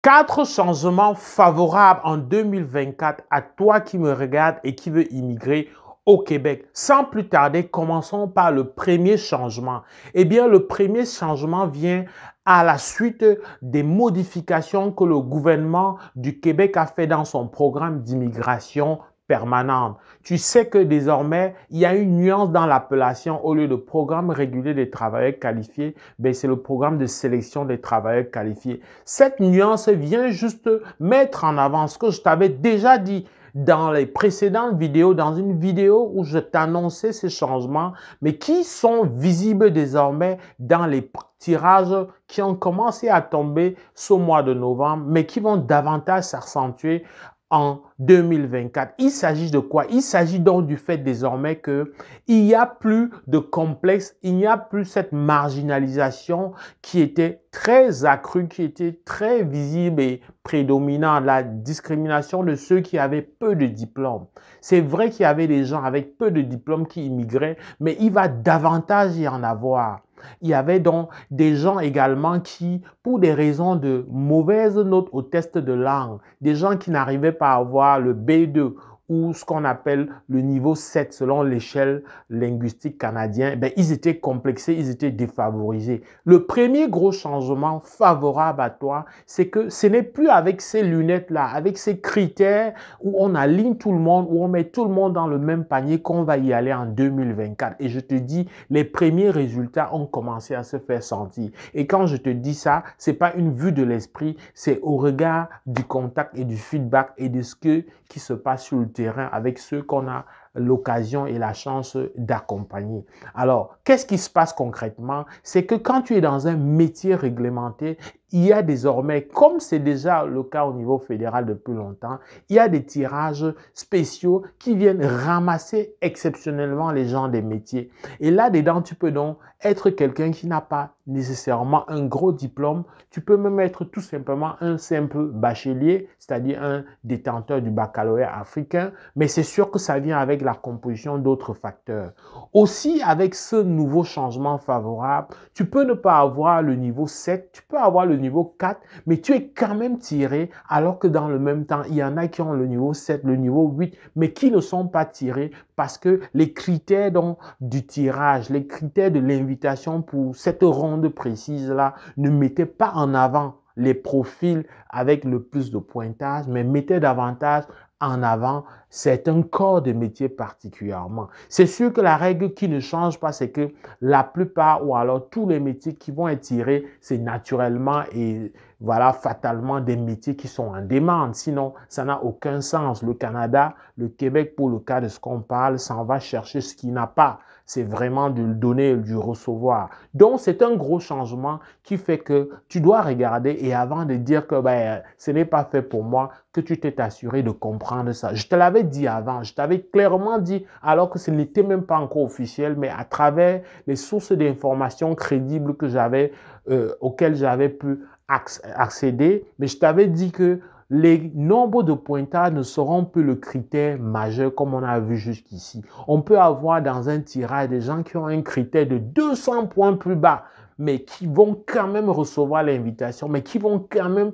4 changements favorables en 2024 à toi qui me regarde et qui veut immigrer au Québec. Sans plus tarder, commençons par le premier changement. Eh bien, le premier changement vient à la suite des modifications que le gouvernement du Québec a fait dans son programme d'immigration permanente. Tu sais que désormais, il y a une nuance dans l'appellation. Au lieu de programme régulier des travailleurs qualifiés, c'est le programme de sélection des travailleurs qualifiés. Cette nuance vient juste mettre en avant ce que je t'avais déjà dit dans les précédentes vidéos, dans une vidéo où je t'annonçais ces changements, mais qui sont visibles désormais dans les tirages qui ont commencé à tomber ce mois de novembre, mais qui vont davantage s'accentuer en 2024. Il s'agit de quoi? Il s'agit donc du fait désormais que il n'y a plus de complexe, il n'y a plus cette marginalisation qui était très accrue, qui était très visible et prédominante, la discrimination de ceux qui avaient peu de diplômes. C'est vrai qu'il y avait des gens avec peu de diplômes qui immigraient, mais il va davantage y en avoir. Il y avait donc des gens également qui, pour des raisons de mauvaises notes au test de langue, des gens qui n'arrivaient pas à avoir le B2 ou ce qu'on appelle le niveau 7 selon l'échelle linguistique canadienne, ils étaient complexés, ils étaient défavorisés. Le premier gros changement favorable à toi, c'est que ce n'est plus avec ces lunettes-là, avec ces critères où on aligne tout le monde, où on met tout le monde dans le même panier qu'on va y aller en 2024. Et je te dis, les premiers résultats ont commencé à se faire sentir. Et quand je te dis ça, c'est pas une vue de l'esprit, c'est au regard du contact et du feedback et de ce qui se passe sur le terrain avec ceux qu'on a l'occasion et la chance d'accompagner. Alors, qu'est-ce qui se passe concrètement? C'est que quand tu es dans un métier réglementé, il y a désormais, comme c'est déjà le cas au niveau fédéral depuis longtemps, il y a des tirages spéciaux qui viennent ramasser exceptionnellement les gens des métiers. Et là-dedans, tu peux donc être quelqu'un qui n'a pas nécessairement un gros diplôme. Tu peux même être tout simplement un simple bachelier, c'est-à-dire un détenteur du baccalauréat africain, mais c'est sûr que ça vient avec la composition d'autres facteurs. Aussi, avec ce nouveau changement favorable, tu peux ne pas avoir le niveau 7, tu peux avoir le niveau 4, mais tu es quand même tiré, alors que dans le même temps, il y en a qui ont le niveau 7, le niveau 8, mais qui ne sont pas tirés parce que les critères donc, du tirage, les critères de l'invitation pour cette ronde précise-là ne mettaient pas en avant les profils avec le plus de pointage, mais mettaient davantage en avant certains corps de métier particulièrement. C'est sûr que la règle qui ne change pas, c'est que la plupart ou alors tous les métiers qui vont être tirés, c'est naturellement et voilà, fatalement des métiers qui sont en demande. Sinon, ça n'a aucun sens. Le Canada, le Québec, pour le cas de ce qu'on parle, s'en va chercher ce qu'il n'a pas. C'est vraiment du donner et du recevoir. Donc, c'est un gros changement qui fait que tu dois regarder et avant de dire que ce n'est pas fait pour moi, que tu t'es assuré de comprendre ça. Je te l'avais dit avant, je t'avais clairement dit, alors que ce n'était même pas encore officiel, mais à travers les sources d'informations crédibles que auxquelles j'avais pu accéder, mais je t'avais dit que les nombres de pointages ne seront plus le critère majeur comme on a vu jusqu'ici. On peut avoir dans un tirage des gens qui ont un critère de 200 points plus bas, mais qui vont quand même recevoir l'invitation, mais qui vont quand même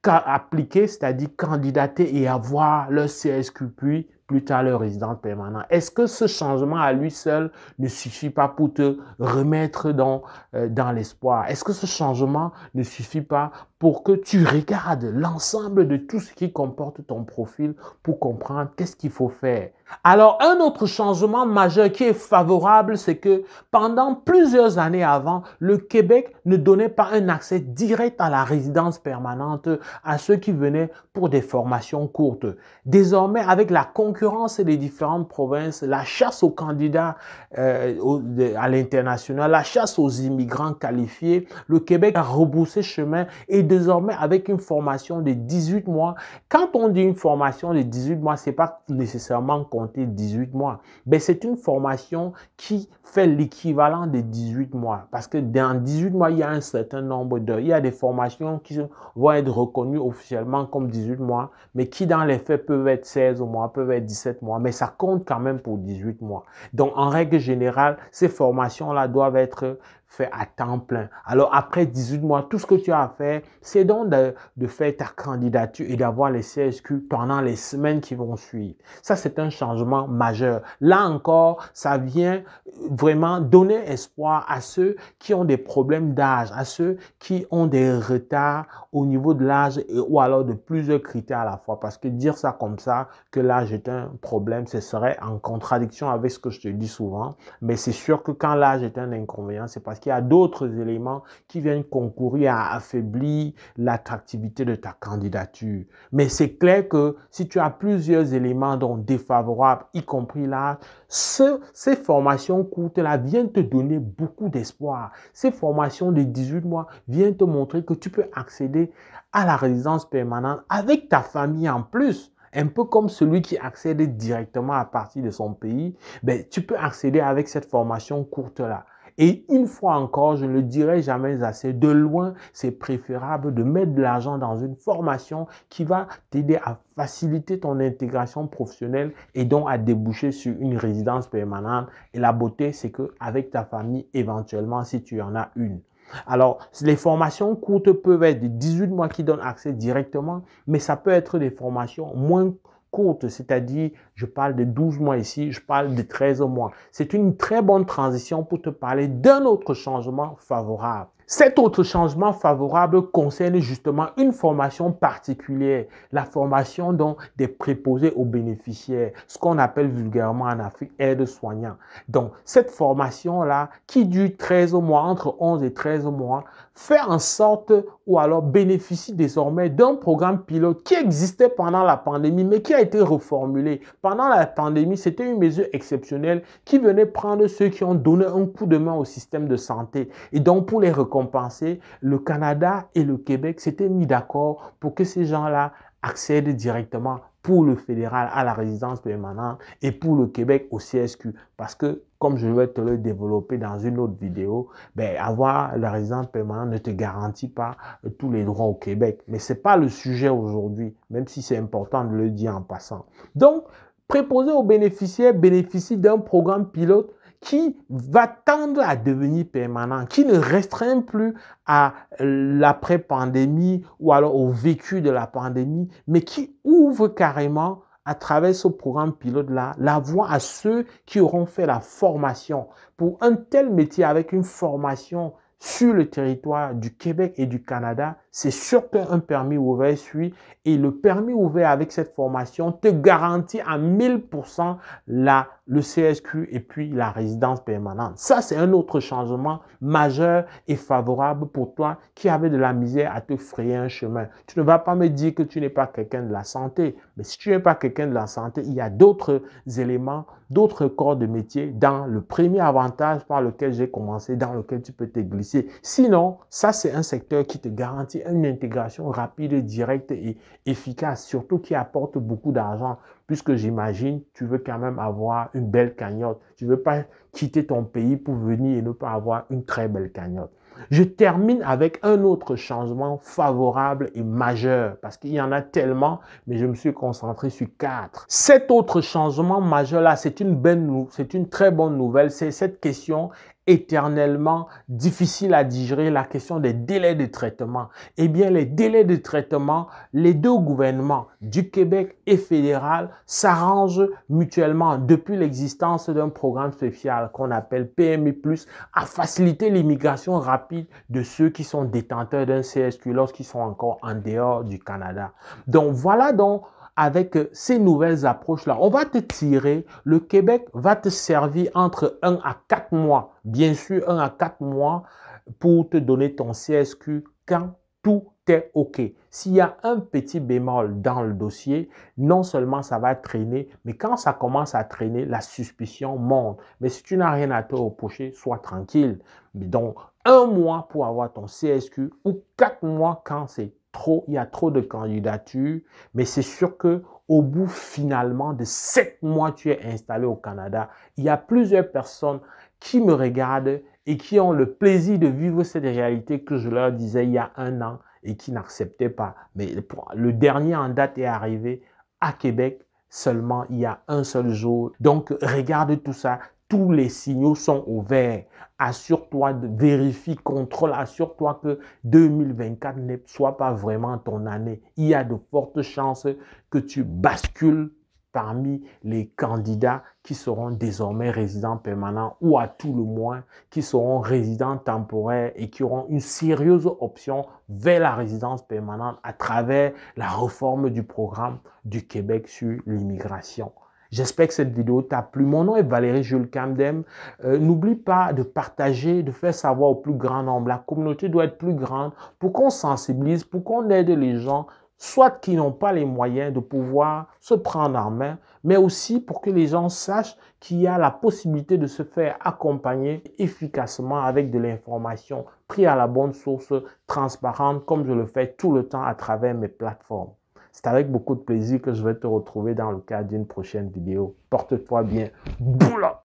appliquer, c'est-à-dire candidater et avoir leur CSQP plus tard leur résident permanent. Est-ce que ce changement à lui seul ne suffit pas pour te remettre dans l'espoir? Est-ce que ce changement ne suffit pas pour que tu regardes l'ensemble de tout ce qui comporte ton profil pour comprendre qu'est-ce qu'il faut faire? Alors, un autre changement majeur qui est favorable, c'est que pendant plusieurs années avant, le Québec ne donnait pas un accès direct à la résidence permanente à ceux qui venaient pour des formations courtes. Désormais, avec la concurrence des différentes provinces, la chasse aux candidats à l'international, la chasse aux immigrants qualifiés, le Québec a rebroussé chemin et désormais avec une formation de 18 mois. Quand on dit une formation de 18 mois, c'est pas nécessairement compter 18 mois, mais c'est une formation qui fait l'équivalent de 18 mois parce que dans 18 mois, il y a un certain nombre d'heures. Il y a des formations qui vont être reconnues officiellement comme 18 mois, mais qui dans les faits peuvent être 16 mois, peuvent être 17 mois, mais ça compte quand même pour 18 mois. Donc, en règle générale, ces formations-là doivent être fait à temps plein. Alors après 18 mois, tout ce que tu as à faire, c'est donc de faire ta candidature et d'avoir les CSQ pendant les semaines qui vont suivre. Ça, c'est un changement majeur. Là encore, ça vient vraiment donner espoir à ceux qui ont des problèmes d'âge, à ceux qui ont des retards au niveau de l'âge ou alors de plusieurs critères à la fois. Parce que dire ça comme ça, que l'âge est un problème, ce serait en contradiction avec ce que je te dis souvent. Mais c'est sûr que quand l'âge est un inconvénient, c'est parce qu'il y a d'autres éléments qui viennent concourir à affaiblir l'attractivité de ta candidature. Mais c'est clair que si tu as plusieurs éléments dont défavorables, y compris l'âge, ces formations courtes-là viennent te donner beaucoup d'espoir. Ces formations de 18 mois viennent te montrer que tu peux accéder à la résidence permanente avec ta famille en plus. Un peu comme celui qui accède directement à partir de son pays, ben, tu peux accéder avec cette formation courte-là. Et une fois encore, je ne le dirai jamais assez, de loin, c'est préférable de mettre de l'argent dans une formation qui va t'aider à faciliter ton intégration professionnelle et donc à déboucher sur une résidence permanente. Et la beauté, c'est qu'avec ta famille, éventuellement, si tu en as une. Alors, les formations courtes peuvent être de 18 mois qui donnent accès directement, mais ça peut être des formations moins courtes, c'est-à-dire, je parle de 12 mois ici, je parle de 13 mois. C'est une très bonne transition pour te parler d'un autre changement favorable. Cet autre changement favorable concerne justement une formation particulière, la formation donc des préposés aux bénéficiaires, ce qu'on appelle vulgairement en Afrique aide-soignant. Donc, cette formation-là, qui dure 13 mois, entre 11 et 13 mois, fait en sorte ou alors bénéficie désormais d'un programme pilote qui existait pendant la pandémie, mais qui a été reformulé. Pendant la pandémie, c'était une mesure exceptionnelle qui venait prendre ceux qui ont donné un coup de main au système de santé. Et donc, pour les récompenser, le Canada et le Québec s'étaient mis d'accord pour que ces gens-là accèdent directement pour le fédéral à la résidence permanente et pour le Québec au CSQ. Parce que, comme je vais te le développer dans une autre vidéo, ben, avoir la résidence permanente ne te garantit pas tous les droits au Québec. Mais ce n'est pas le sujet aujourd'hui, même si c'est important de le dire en passant. Donc, préposé aux bénéficiaires bénéficie d'un programme pilote qui va tendre à devenir permanent, qui ne restreint plus à l'après-pandémie ou alors au vécu de la pandémie, mais qui ouvre carrément à travers ce programme pilote-là la voie à ceux qui auront fait la formation pour un tel métier avec une formation sur le territoire du Québec et du Canada. C'est sûr qu'un permis ouvert suit et le permis ouvert avec cette formation te garantit à 1000% le CSQ et puis la résidence permanente. Ça, c'est un autre changement majeur et favorable pour toi qui avait de la misère à te frayer un chemin. Tu ne vas pas me dire que tu n'es pas quelqu'un de la santé, mais si tu n'es pas quelqu'un de la santé, il y a d'autres éléments, d'autres corps de métier dans le premier avantage par lequel j'ai commencé, dans lequel tu peux te glisser. Sinon, ça, c'est un secteur qui te garantit une intégration rapide, directe et efficace, surtout qui apporte beaucoup d'argent, puisque j'imagine, tu veux quand même avoir une belle cagnotte. Tu ne veux pas quitter ton pays pour venir et ne pas avoir une très belle cagnotte. Je termine avec un autre changement favorable et majeur, parce qu'il y en a tellement, mais je me suis concentré sur 4. Cet autre changement majeur-là, c'est une très bonne nouvelle. C'est cette question éternellement difficile à digérer, la question des délais de traitement. Eh bien, les délais de traitement, les deux gouvernements du Québec et fédéral s'arrangent mutuellement depuis l'existence d'un programme spécial qu'on appelle PMI+, à faciliter l'immigration rapide de ceux qui sont détenteurs d'un CSQ lorsqu'ils sont encore en dehors du Canada. Donc, voilà donc avec ces nouvelles approches-là, on va te tirer, le Québec va te servir entre 1 à 4 mois, bien sûr 1 à 4 mois pour te donner ton CSQ quand tout est OK. S'il y a un petit bémol dans le dossier, non seulement ça va traîner, mais quand ça commence à traîner, la suspicion monte. Mais si tu n'as rien à te reprocher, sois tranquille. Mais donc, 1 mois pour avoir ton CSQ ou 4 mois quand c'est trop, il y a trop de candidatures, mais c'est sûr que au bout finalement de 7 mois, tu es installé au Canada. Il y a plusieurs personnes qui me regardent et qui ont le plaisir de vivre cette réalité que je leur disais il y a 1 an et qui n'acceptaient pas. Mais le dernier en date est arrivé à Québec seulement il y a un seul jour. Donc, regarde tout ça. tous les signaux sont au vert. Assure-toi de vérifier, contrôle, assure-toi que 2024 ne soit pas vraiment ton année. Il y a de fortes chances que tu bascules parmi les candidats qui seront désormais résidents permanents ou à tout le moins qui seront résidents temporaires et qui auront une sérieuse option vers la résidence permanente à travers la réforme du programme du Québec sur l'immigration. J'espère que cette vidéo t'a plu. Mon nom est Valérie Jules Camdem. N'oublie pas de partager, de faire savoir au plus grand nombre. La communauté doit être plus grande pour qu'on sensibilise, pour qu'on aide les gens soit qui n'ont pas les moyens de pouvoir se prendre en main, mais aussi pour que les gens sachent qu'il y a la possibilité de se faire accompagner efficacement avec de l'information prise à la bonne source, transparente, comme je le fais tout le temps à travers mes plateformes. C'est avec beaucoup de plaisir que je vais te retrouver dans le cadre d'une prochaine vidéo. Porte-toi bien. Boula!